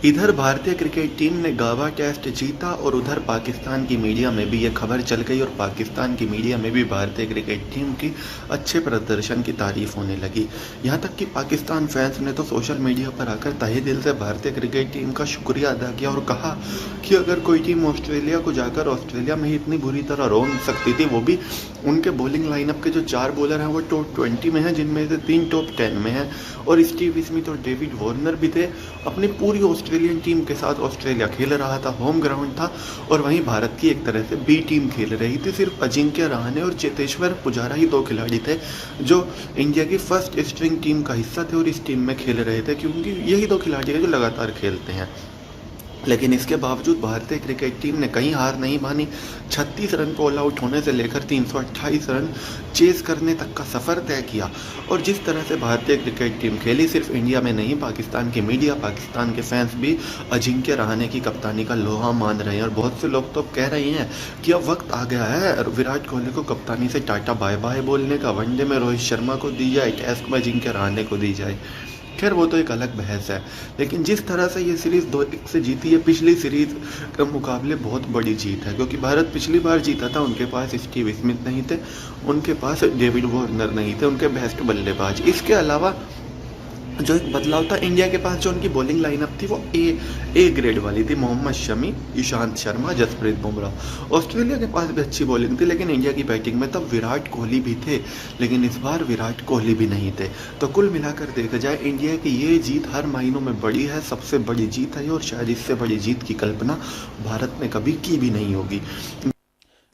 इधर भारतीय cricket team ने गावा टेस्ट जीता और उधर पाकिस्तान की मीडिया में भी ये खबर चल गई और पाकिस्तान की मीडिया में भी भारतीय क्रिकेट टीम की अच्छे प्रदर्शन की तारीफ होने लगी। यहाँ तक कि पाकिस्तान फैंस ने तो सोशल मीडिया पर आकर तहे दिल से भारतीय क्रिकेट टीम का शुक्रिया अदा किया और कहा कि अगर कोई टीम ऑस्ट्रेलिया को जाकर ऑस्ट्रेलिया में ही इतनी बुरी तरह रोक सकती थी, वो भी उनके बॉलिंग लाइनअप के जो 4 बॉलर हैं वो टॉप 20 में हैं, जिनमें से 3 टॉप 10 में हैं और स्टीव स्मिथ और डेविड वार्नर भी थे। अपनी पूरी ऑस्ट्रेलियन टीम के साथ ऑस्ट्रेलिया खेल रहा था, होम ग्राउंड था और वहीं भारत की एक तरह से बी टीम खेल रही थी। सिर्फ अजिंक्य रहाणे और चेतेश्वर पुजारा ही 2 खिलाड़ी थे जो इंडिया की फर्स्ट स्ट्रिंग टीम का हिस्सा थे और इस टीम में खेल रहे थे, क्योंकि यही 2 खिलाड़ी हैं जो लगातार खेलते हैं। लेकिन इसके बावजूद भारतीय क्रिकेट टीम ने कहीं हार नहीं मानी। 36 रन को ऑल आउट होने से लेकर 328 रन चेस करने तक का सफ़र तय किया। और जिस तरह से भारतीय क्रिकेट टीम खेली, सिर्फ इंडिया में नहीं, पाकिस्तान की मीडिया, पाकिस्तान के फैंस भी अजिंक्य रहाणे की कप्तानी का लोहा मान रहे हैं और बहुत से लोग तो अब कह रहे हैं कि अब वक्त आ गया है विराट कोहली को कप्तानी से टाटा बाय बाय बोलने का। वनडे में रोहित शर्मा को दी जाए, टेस्ट में अजिंक्य रहाणे को दी जाए। खैर वो तो एक अलग बहस है, लेकिन जिस तरह से ये सीरीज़ 2-1 से जीती है, पिछली सीरीज़ के मुकाबले बहुत बड़ी जीत है, क्योंकि भारत पिछली बार जीता था, उनके पास स्टीव स्मिथ नहीं थे, उनके पास डेविड वार्नर नहीं थे, उनके बेस्ट बल्लेबाज। इसके अलावा जो एक बदलाव था, इंडिया के पास जो उनकी बॉलिंग लाइनअप थी वो ए ग्रेड वाली थी। मोहम्मद शमी, ईशांत शर्मा, जसप्रीत बुमराह। ऑस्ट्रेलिया के पास भी अच्छी बॉलिंग थी, लेकिन इंडिया की बैटिंग में तब विराट कोहली भी थे, लेकिन इस बार विराट कोहली भी नहीं थे। तो कुल मिलाकर देखा जाए, इंडिया की ये जीत हर मायनों में बड़ी है, सबसे बड़ी जीत है और शायद इससे बड़ी जीत की कल्पना भारत ने कभी की भी नहीं होगी।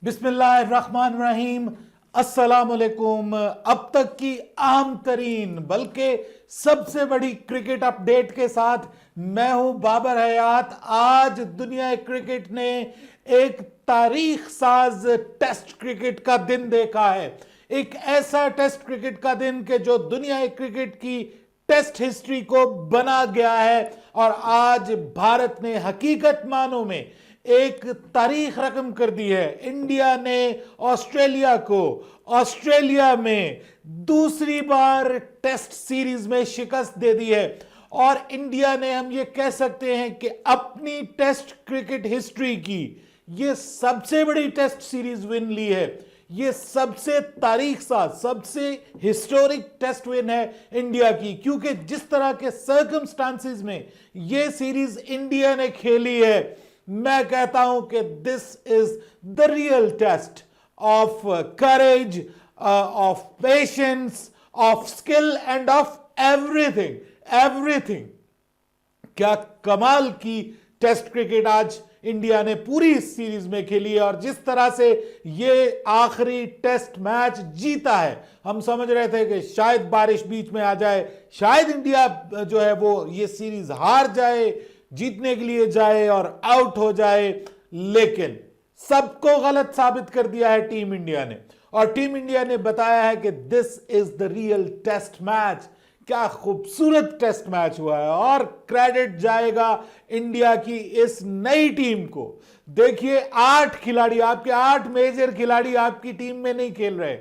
बिस्मिल्लाहिर्रहमानिर्रहीम, अस्सलामुअलैकुम। अब तक की अहम तरीन बल्कि सबसे बड़ी क्रिकेट अपडेट के साथ मैं हूं बाबर हयात। आज दुनिया क्रिकेट ने एक तारीख साज टेस्ट क्रिकेट का दिन देखा है, एक ऐसा टेस्ट क्रिकेट का दिन कि जो दुनिया क्रिकेट की टेस्ट हिस्ट्री को बना गया है। और आज भारत ने हकीकत मानों में एक तारीख रकम कर दी है। इंडिया ने ऑस्ट्रेलिया को ऑस्ट्रेलिया में दूसरी बार टेस्ट सीरीज में शिकस्त दे दी है और इंडिया ने, हम ये कह सकते हैं कि अपनी टेस्ट क्रिकेट हिस्ट्री की ये सबसे बड़ी टेस्ट सीरीज विन ली है। ये सबसे तारीख साथ, सबसे हिस्टोरिक टेस्ट विन है इंडिया की, क्योंकि जिस तरह के सर्कमस्टांसेस में ये सीरीज इंडिया ने खेली है, मैं कहता हूं कि this is the real test of courage, of patience, of skill and of everything. क्या कमाल की टेस्ट क्रिकेट आज इंडिया ने पूरी इस सीरीज में खेली है। और जिस तरह से ये आखिरी टेस्ट मैच जीता है, हम समझ रहे थे कि शायद बारिश बीच में आ जाए, शायद इंडिया जो है वो ये सीरीज हार जाए, जीतने के लिए जाए और आउट हो जाए, लेकिन सबको गलत साबित कर दिया है टीम इंडिया ने। और टीम इंडिया ने बताया है कि this is the real test match. क्या खूबसूरत टेस्ट मैच हुआ है और क्रेडिट जाएगा इंडिया की इस नई टीम को। देखिए, 8 खिलाड़ी, आपके 8 मेजर खिलाड़ी आपकी टीम में नहीं खेल रहे,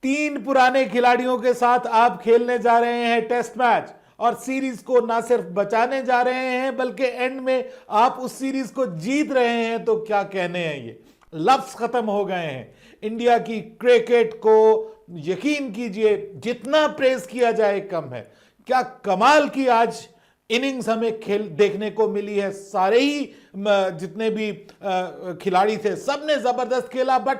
3 पुराने खिलाड़ियों के साथ आप खेलने जा रहे हैं टेस्ट मैच और सीरीज को ना सिर्फ बचाने जा रहे हैं बल्कि एंड में आप उस सीरीज को जीत रहे हैं। तो क्या कहने हैं, ये लफ्ज खत्म हो गए हैं। इंडिया की क्रिकेट को यकीन कीजिए जितना प्रेज किया जाए कम है। क्या कमाल की आज इनिंग्स हमें खेल देखने को मिली है। सारे ही जितने भी खिलाड़ी थे सबने जबरदस्त खेला, बट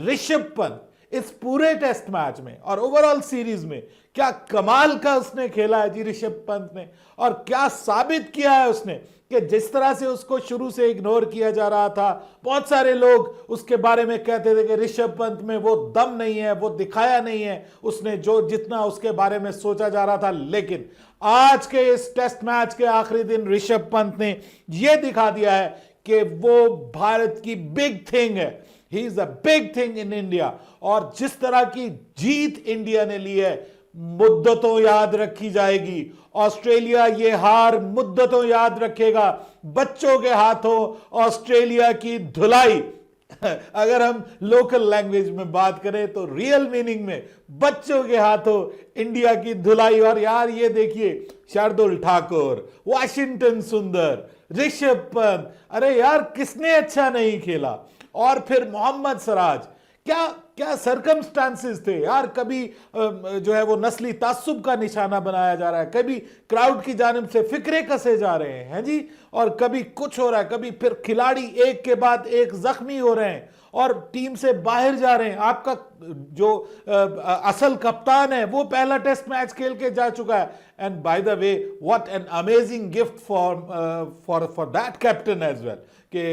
ऋषभ पंत इस पूरे टेस्ट मैच में और ओवरऑल सीरीज में क्या कमाल का उसने खेला है जी ऋषभ पंत ने। और क्या साबित किया है उसने कि जिस तरह से उसको शुरू से इग्नोर किया जा रहा था, बहुत सारे लोग उसके बारे में कहते थे कि ऋषभ पंत में वो दम नहीं है, वो दिखाया नहीं है उसने जो जितना उसके बारे में सोचा जा रहा था। लेकिन आज के इस टेस्ट मैच के आखिरी दिन ऋषभ पंत ने यह दिखा दिया है कि वो भारत की बिग थिंग है। He is a big thing in India. और जिस तरह की जीत इंडिया ने ली है, मुद्दतों याद रखी जाएगी। ऑस्ट्रेलिया ये हार मुद्दतों याद रखेगा। बच्चों के हाथों ऑस्ट्रेलिया की धुलाई अगर हम लोकल लैंग्वेज में बात करें तो रियल मीनिंग में बच्चों के हाथों इंडिया की धुलाई। और यार ये देखिए, शार्दुल ठाकुर, वाशिंगटन सुंदर, ऋषभ पंत, अरे यार किसने अच्छा नहीं खेला। और फिर मोहम्मद सिराज, क्या क्या सरकमस्टांसेस थे यार। कभी जो है वो नस्ली तासुब का निशाना बनाया जा रहा है, कभी क्राउड की जानिब से फिक्रे कसे जा रहे हैं जी, और कभी कुछ हो रहा है, कभी फिर खिलाड़ी एक के बाद एक जख्मी हो रहे हैं और टीम से बाहर जा रहे हैं। आपका जो असल कप्तान है वो पहला टेस्ट मैच खेल के जा चुका है। And by the way, what an amazing gift for that captain as well, कि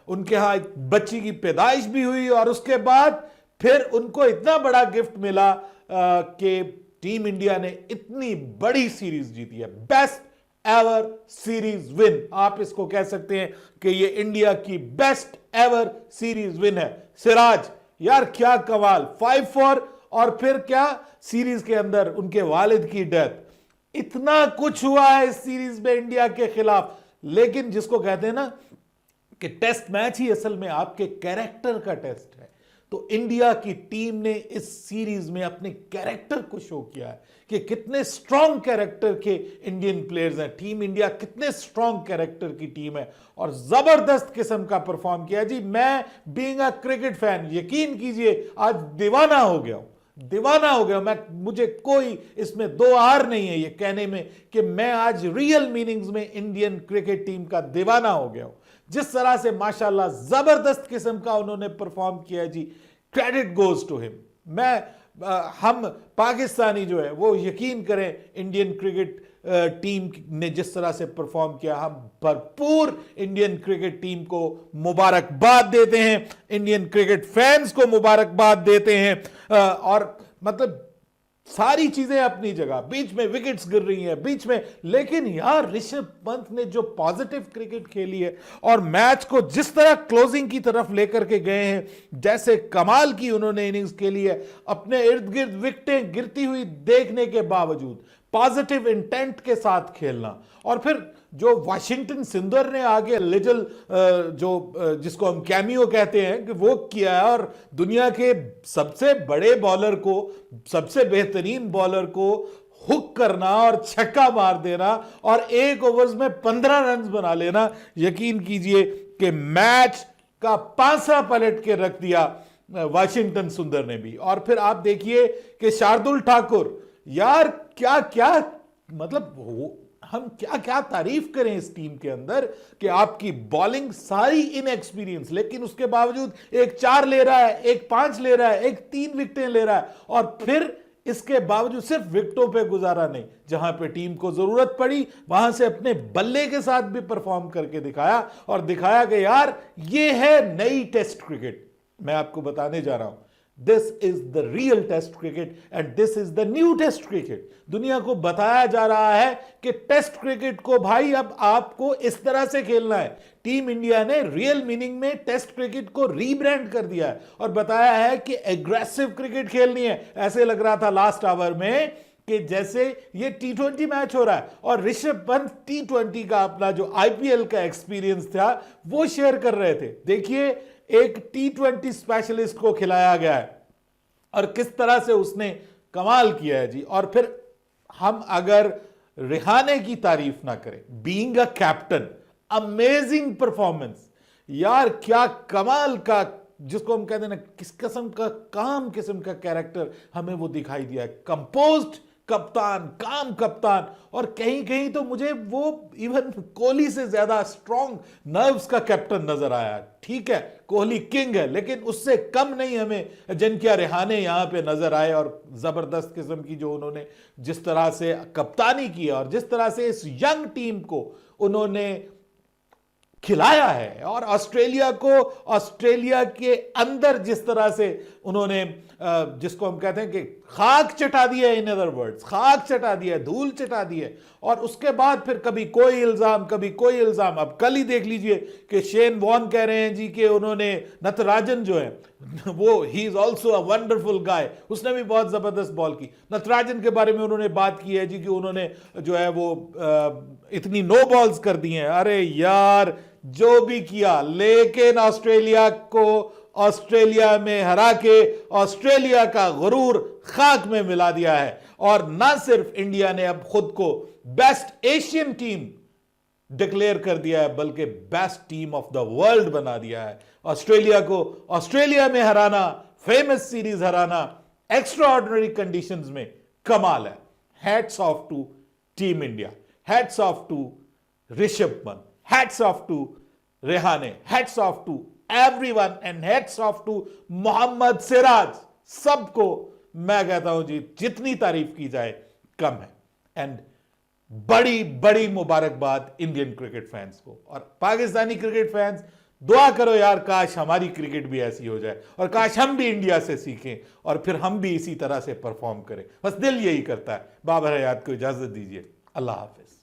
उनके यहाँ एक बच्ची की पैदाइश भी हुई और उसके बाद फिर उनको इतना बड़ा गिफ्ट मिला कि टीम इंडिया ने इतनी बड़ी सीरीज जीती है। बेस्ट एवर सीरीज विन, आप इसको कह सकते हैं कि ये इंडिया की बेस्ट एवर सीरीज विन है। सिराज यार क्या कमाल, 5-4, और फिर क्या सीरीज के अंदर उनके वालिद की डेथ। इतना कुछ हुआ है इस सीरीज में इंडिया के खिलाफ, लेकिन जिसको कहते हैं ना कि टेस्ट मैच ही असल में आपके कैरेक्टर का टेस्ट है, तो इंडिया की टीम ने इस सीरीज में अपने कैरेक्टर को शो किया है कि कितने स्ट्रॉन्ग कैरेक्टर के इंडियन प्लेयर्स हैं। टीम इंडिया कितने स्ट्रॉन्ग कैरेक्टर की टीम है और जबरदस्त किस्म का परफॉर्म किया जी। मैं बीइंग अ क्रिकेट फैन, यकीन कीजिए आज दीवाना हो गया हूं, दीवाना हो गया। मुझे कोई इसमें दो आर नहीं है ये कहने में कि मैं आज रियल मीनिंग्स में इंडियन क्रिकेट टीम का दीवाना हो गया हूं। जिस तरह से माशाल्लाह जबरदस्त किस्म का उन्होंने परफॉर्म किया जी, क्रेडिट गोज टू हिम। हम पाकिस्तानी जो है वो यकीन करें, इंडियन क्रिकेट टीम ने जिस तरह से परफॉर्म किया, हम भरपूर इंडियन क्रिकेट टीम को मुबारकबाद देते हैं, इंडियन क्रिकेट फैंस को मुबारकबाद देते हैं। और मतलब सारी चीजें अपनी जगह, बीच में विकेट्स गिर रही हैं बीच में, लेकिन यार ऋषभ पंत ने जो पॉजिटिव क्रिकेट खेली है और मैच को जिस तरह क्लोजिंग की तरफ लेकर के गए हैं, जैसे कमाल की उन्होंने इनिंग्स खेली है, अपने इर्द गिर्द विकेटें गिरती हुई देखने के बावजूद पॉजिटिव इंटेंट के साथ खेलना। और फिर जो वाशिंगटन सुंदर ने आगे लिटिल जिसको हम कैमियो कहते हैं कि वो किया है, और दुनिया के सबसे बड़े बॉलर को, सबसे बेहतरीन बॉलर को हुक करना और छक्का मार देना और एक ओवर्स में 15 रन बना लेना, यकीन कीजिए कि मैच का पांसा पलट के रख दिया वाशिंगटन सुंदर ने भी। और फिर आप देखिए कि शार्दुल ठाकुर, यार क्या क्या मतलब हम क्या क्या तारीफ करें इस टीम के अंदर कि आपकी बॉलिंग सारी इनएक्सपीरियंस, लेकिन उसके बावजूद एक 4 ले रहा है, एक 5 ले रहा है, एक 3 विकेटें ले रहा है, और फिर इसके बावजूद सिर्फ विकेटों पे गुजारा नहीं, जहां पे टीम को जरूरत पड़ी वहां से अपने बल्ले के साथ भी परफॉर्म करके दिखाया और दिखाया कि यार ये है नई टेस्ट क्रिकेट। मैं आपको बताने जा रहा हूं, this is the real test cricket and this is the new test cricket. दुनिया को बताया जा रहा है कि टेस्ट क्रिकेट को भाई अब आपको इस तरह से खेलना है। टीम इंडिया ने रियल मीनिंग में टेस्ट क्रिकेट को रीब्रांड कर दिया है और बताया है कि एग्रेसिव क्रिकेट खेलनी है। ऐसे लग रहा था लास्ट आवर में कि जैसे ये T20 मैच हो रहा है, और ऋषभ पंत T20 का अपना जो IPL का एक्सपीरियंस था वो शेयर कर रहे थे। देखिए एक T20 स्पेशलिस्ट को खिलाया गया है और किस तरह से उसने कमाल किया है जी। और फिर हम अगर रिहाने की तारीफ ना करें, being a captain, amazing performance यार, क्या कमाल का, जिसको हम कहते हैं ना किस किस्म का काम किस्म का कैरेक्टर हमें वो दिखाई दिया है। कंपोज्ड कप्तान, काम कप्तान, और कहीं कहीं तो मुझे वो इवन कोहली से ज्यादा स्ट्रॉन्ग नर्व्स का कैप्टन नजर आया। ठीक है कोहली किंग है, लेकिन उससे कम नहीं हमें अजिंक्य रहाणे यहां पे नजर आए। और जबरदस्त किस्म की जो उन्होंने जिस तरह से कप्तानी की और जिस तरह से इस यंग टीम को उन्होंने खिलाया है, और ऑस्ट्रेलिया को ऑस्ट्रेलिया के अंदर जिस तरह से उन्होंने जिसको हम कहते हैं कि खाक चटा दिया है, इन अदर वर्ड्स खाक चटा दिया है, धूल चटा दी है। और उसके बाद फिर कभी कोई इल्जाम कभी कोई इल्जाम। अब कल ही देख लीजिए कि शेन वॉर्न कह रहे हैं जी कि उन्होंने नटराजन जो है वो ही is also a wonderful guy, उसने भी बहुत जबरदस्त बॉल की। नटराजन के बारे में उन्होंने बात की है जी कि उन्होंने जो है वो इतनी नो बॉल्स कर दी हैं। अरे यार जो भी किया, लेकिन ऑस्ट्रेलिया को ऑस्ट्रेलिया में हरा के ऑस्ट्रेलिया का गुरूर खाक में मिला दिया है। और ना सिर्फ इंडिया ने अब खुद को बेस्ट एशियन टीम डिक्लेयर कर दिया है, बल्कि best team of the world बना दिया है। ऑस्ट्रेलिया को ऑस्ट्रेलिया में हराना, फेमस सीरीज हराना, एक्स्ट्रा ऑर्डिनरी कंडीशंस में कमाल है। Hats off to team India, hats off to Rishabh Pant, hats off to Rahane, hats off to everyone and hats off to Mohammed Siraj. सबको मैं कहता हूं जी, जितनी तारीफ की जाए कम है। एंड बड़ी बड़ी मुबारकबाद इंडियन क्रिकेट फैंस को। और पाकिस्तानी क्रिकेट फैंस, दुआ करो यार, काश हमारी क्रिकेट भी ऐसी हो जाए और काश हम भी इंडिया से सीखें और फिर हम भी इसी तरह से परफॉर्म करें। बस दिल यही करता है। बाबर हयात को इजाजत दीजिए। अल्लाह हाफिज।